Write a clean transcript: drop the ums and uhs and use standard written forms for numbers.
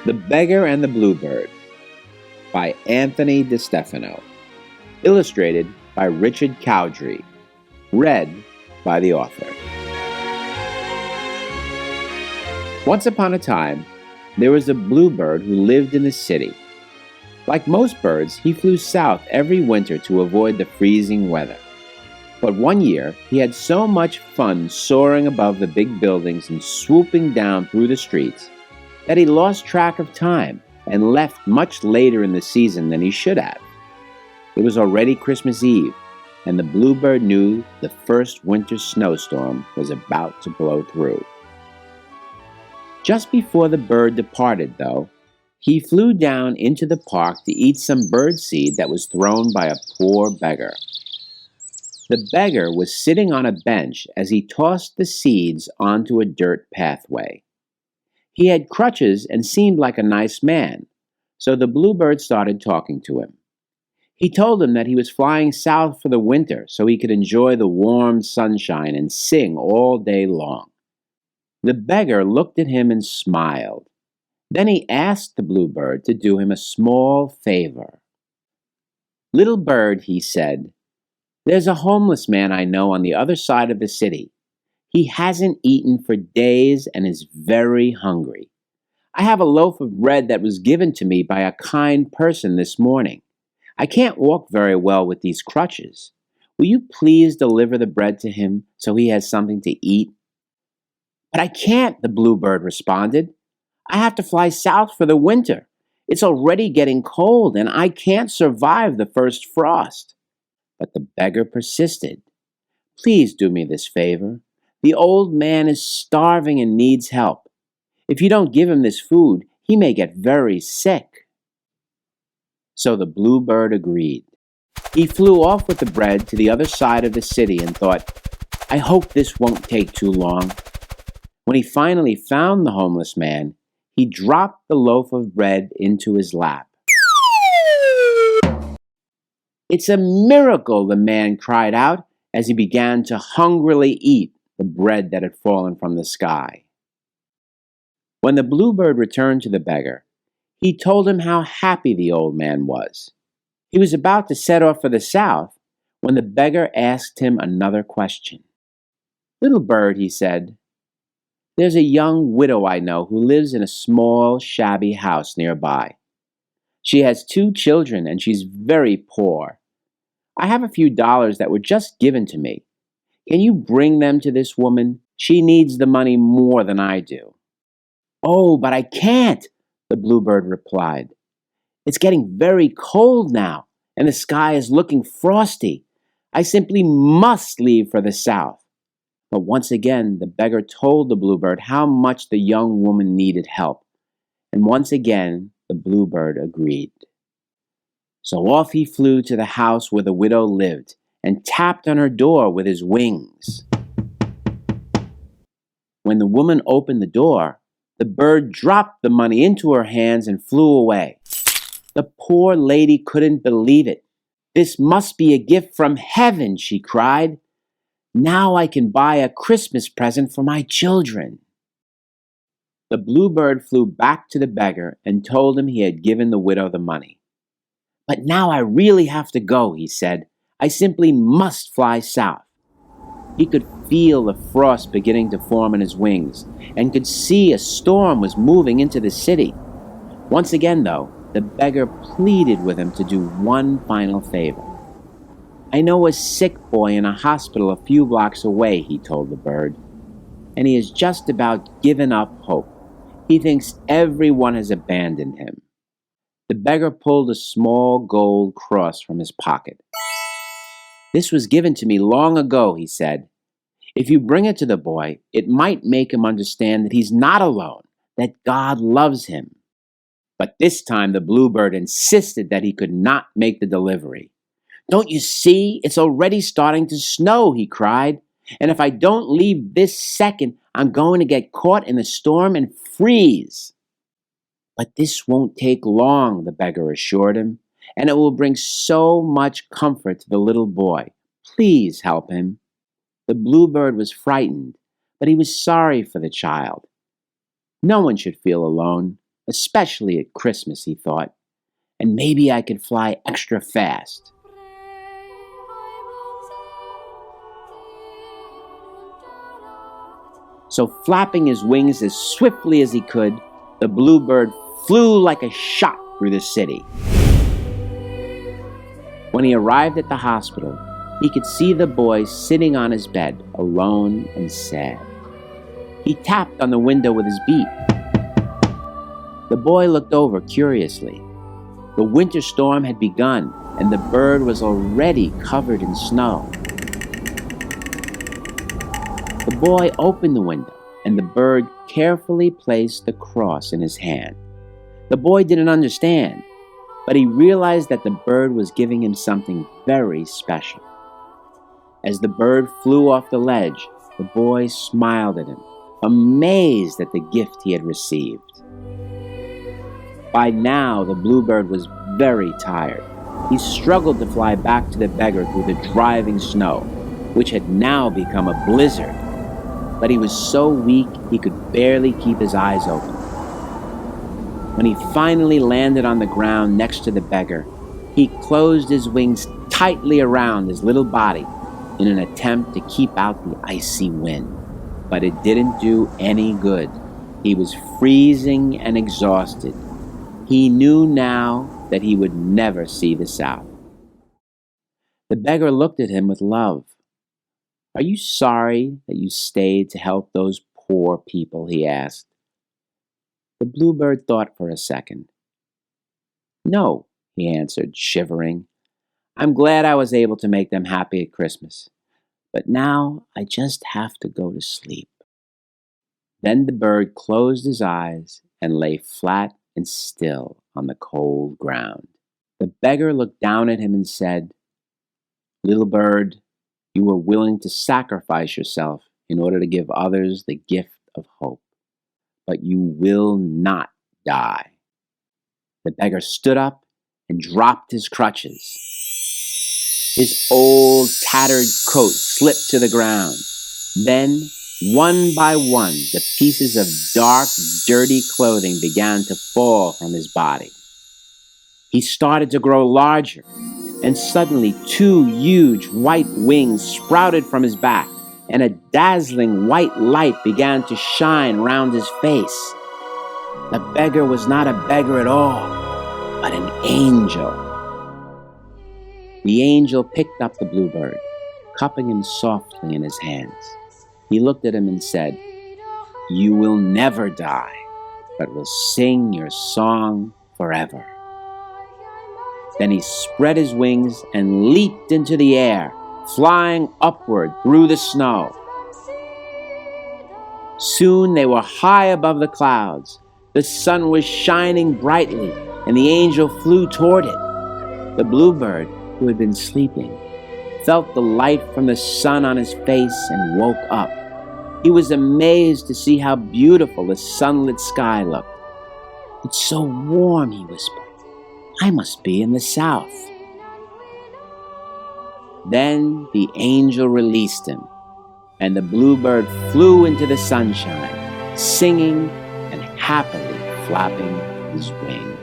The Beggar and the Bluebird by Anthony DeStefano. Illustrated by Richard Cowdrey. Read by the author. Once upon a time, there was a bluebird who lived in a city. Like most birds, he flew south every winter to avoid the freezing weather. But one year, he had so much fun soaring above the big buildings and swooping down through the streets that he lost track of time and left much later in the season than he should have. It was already Christmas Eve, and the bluebird knew the first winter snowstorm was about to blow through. Just before the bird departed, though, he flew down into the park to eat some birdseed that was thrown by a poor beggar. The beggar was sitting on a bench as he tossed the seeds onto a dirt pathway. He had crutches and seemed like a nice man, so the bluebird started talking to him. He told him that he was flying south for the winter so he could enjoy the warm sunshine and sing all day long. The beggar looked at him and smiled. Then he asked the bluebird to do him a small favor. "Little bird," he said, "there's a homeless man I know on the other side of the city. He hasn't eaten for days and is very hungry. I have a loaf of bread that was given to me by a kind person this morning. I can't walk very well with these crutches. Will you please deliver the bread to him so he has something to eat?" "But I can't," the bluebird responded. "I have to fly south for the winter. It's already getting cold and I can't survive the first frost." But the beggar persisted. "Please do me this favor. The old man is starving and needs help. If you don't give him this food, he may get very sick." So the bluebird agreed. He flew off with the bread to the other side of the city and thought, "I hope this won't take too long." When he finally found the homeless man, he dropped the loaf of bread into his lap. "It's a miracle," the man cried out as he began to hungrily eat the bread that had fallen from the sky. When the bluebird returned to the beggar, he told him how happy the old man was. He was about to set off for the south when the beggar asked him another question. "Little bird," he said, "there's a young widow I know who lives in a small, shabby house nearby. She has 2 children and she's very poor. I have a few dollars that were just given to me. Can you bring them to this woman? She needs the money more than I do." "Oh, but I can't," the bluebird replied. "It's getting very cold now, and the sky is looking frosty. I simply must leave for the south." But once again, the beggar told the bluebird how much the young woman needed help, and once again, the bluebird agreed. So off he flew to the house where the widow lived and tapped on her door with his wings. When the woman opened the door, the bird dropped the money into her hands and flew away. The poor lady couldn't believe it. "This must be a gift from heaven," she cried. "Now I can buy a Christmas present for my children." The bluebird flew back to the beggar and told him he had given the widow the money. "But now I really have to go," he said. "I simply must fly south." He could feel the frost beginning to form in his wings and could see a storm was moving into the city. Once again, though, the beggar pleaded with him to do one final favor. "I know a sick boy in a hospital a few blocks away," he told the bird, "and he has just about given up hope. He thinks everyone has abandoned him." The beggar pulled a small gold cross from his pocket. "This was given to me long ago," he said. "If you bring it to the boy, it might make him understand that he's not alone, that God loves him." But this time the bluebird insisted that he could not make the delivery. "Don't you see? It's already starting to snow," he cried. "And if I don't leave this second, I'm going to get caught in the storm and freeze." "But this won't take long," the beggar assured him, "and it will bring so much comfort to the little boy. Please help him." The bluebird was frightened, but he was sorry for the child. No one should feel alone. especially at Christmas, he thought, and maybe I could fly extra fast. So flapping his wings as swiftly as he could, the Bluebird flew like a shot through the city. When he arrived at the hospital, he could see the boy sitting on his bed, alone and sad. He tapped on the window with his beak. The boy looked over curiously. The winter storm had begun, and the bird was already covered in snow. The boy opened the window, and the bird carefully placed the cross in his hand. The boy didn't understand, but he realized that the bird was giving him something very special. As the bird flew off the ledge, the boy smiled at him, amazed at the gift he had received. By now, the Bluebird was very tired. He struggled to fly back to the beggar through the driving snow, which had now become a blizzard. But he was so weak he could barely keep his eyes open. When he finally landed on the ground next to the beggar, he closed his wings tightly around his little body in an attempt to keep out the icy wind. But it didn't do any good. He was freezing and exhausted. He knew now that he would never see the South. The beggar looked at him with love. "Are you sorry that you stayed to help those poor people?" he asked. The Bluebird thought for a second. "No," he answered, shivering. "I'm glad I was able to make them happy at Christmas. But now I just have to go to sleep." Then the bird closed his eyes and lay flat and still on the cold ground. The beggar looked down at him and said, "Little bird, you were willing to sacrifice yourself in order to give others the gift of hope. But you will not die." The beggar stood up and dropped his crutches. His old, tattered coat slipped to the ground. Then, one by one, the pieces of dark, dirty clothing began to fall from his body. He started to grow larger, and suddenly 2 huge white wings sprouted from his back, and a dazzling white light began to shine round his face. The beggar was not a beggar at all, but an angel. The angel picked up the Bluebird, cupping him softly in his hands. He looked at him and said, "You will never die, but will sing your song forever." Then he spread his wings and leaped into the air, flying upward through the snow. Soon they were high above the clouds. The sun was shining brightly, and the angel flew toward it. The Bluebird, who had been sleeping, felt the light from the sun on his face and woke up. He was amazed to see how beautiful the sunlit sky looked. "It's so warm," he whispered. "I must be in the South." Then the angel released him, and the Bluebird flew into the sunshine, singing and happily flapping his wings.